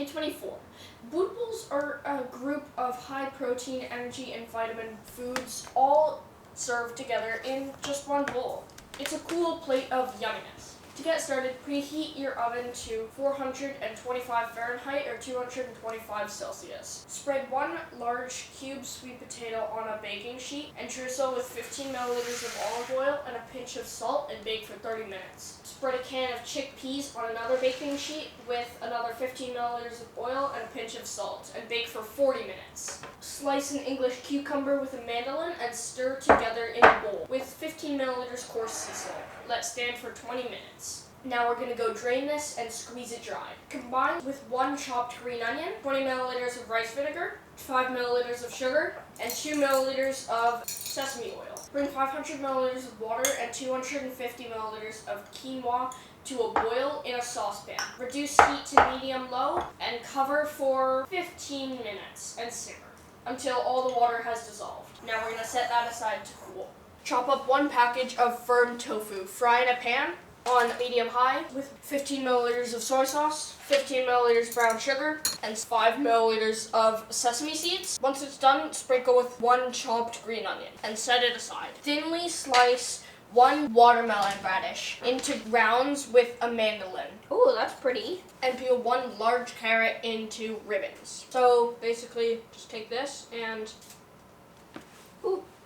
Day 24. Food bowls are a group of high protein, energy, and vitamin foods all served together in just one bowl. It's a cool plate of yumminess. To get started, preheat your oven to 425 Fahrenheit or 225 Celsius. Spread one large cube sweet potato on a baking sheet and drizzle with 15 milliliters of olive oil and a pinch of salt and bake for 30 minutes. Spread a can of chickpeas on another baking sheet with another 15 milliliters of oil and a pinch of salt and bake for 40 minutes. Slice an English cucumber with a mandolin and stir together in a bowl with 15 milliliters coarse sea salt. Let stand for 20 minutes. Now we're going to go drain this and squeeze it dry. Combine with one chopped green onion, 20 milliliters of rice vinegar, 5 milliliters of sugar, and 2 milliliters of sesame oil. Bring 500 milliliters of water and 250 milliliters of quinoa to a boil in a saucepan. Reduce heat to medium-low and cover for 15 minutes and simmer until all the water has dissolved. Now we're going to set that aside to cool. Chop up one package of firm tofu. Fry in a pan on medium-high with 15 milliliters of soy sauce, 15 milliliters brown sugar, and 5 milliliters of sesame seeds. Once it's done, sprinkle with one chopped green onion and set it aside. Thinly slice one watermelon radish into rounds with a mandolin. Ooh, that's pretty. And peel one large carrot into ribbons. So basically, just take this and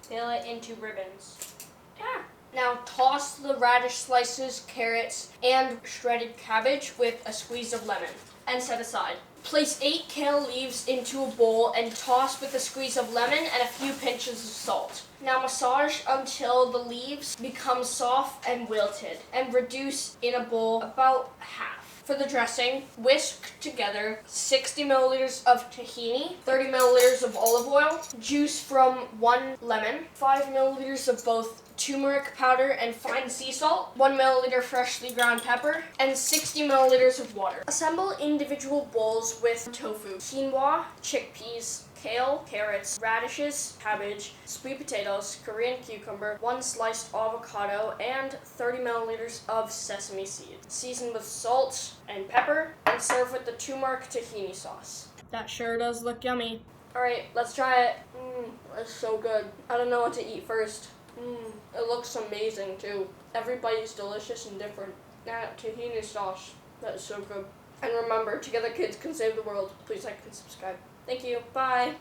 peel it into ribbons. Yeah. Now toss the radish slices, carrots, and shredded cabbage with a squeeze of lemon and set aside. Place 8 kale leaves into a bowl and toss with a squeeze of lemon and a few pinches of salt. Now massage until the leaves become soft and wilted and reduce in a bowl about half. For the dressing, whisk together 60 milliliters of tahini, 30 milliliters of olive oil, juice from 1 lemon, 5 milliliters of both turmeric powder and fine sea salt, 1 milliliter freshly ground pepper, and 60 milliliters of water. Assemble individual bowls with tofu, quinoa, chickpeas, kale, carrots, radishes, cabbage, sweet potatoes, Korean cucumber, 1 sliced avocado, and 30 milliliters of sesame seeds. Season with salt and pepper, and serve with the turmeric tahini sauce. That sure does look yummy. Alright, let's try it. It's so good. I don't know what to eat first. It looks amazing too. Every bite is delicious and different. That tahini sauce, that is so good. And remember, together kids can save the world. Please like and subscribe. Thank you. Bye.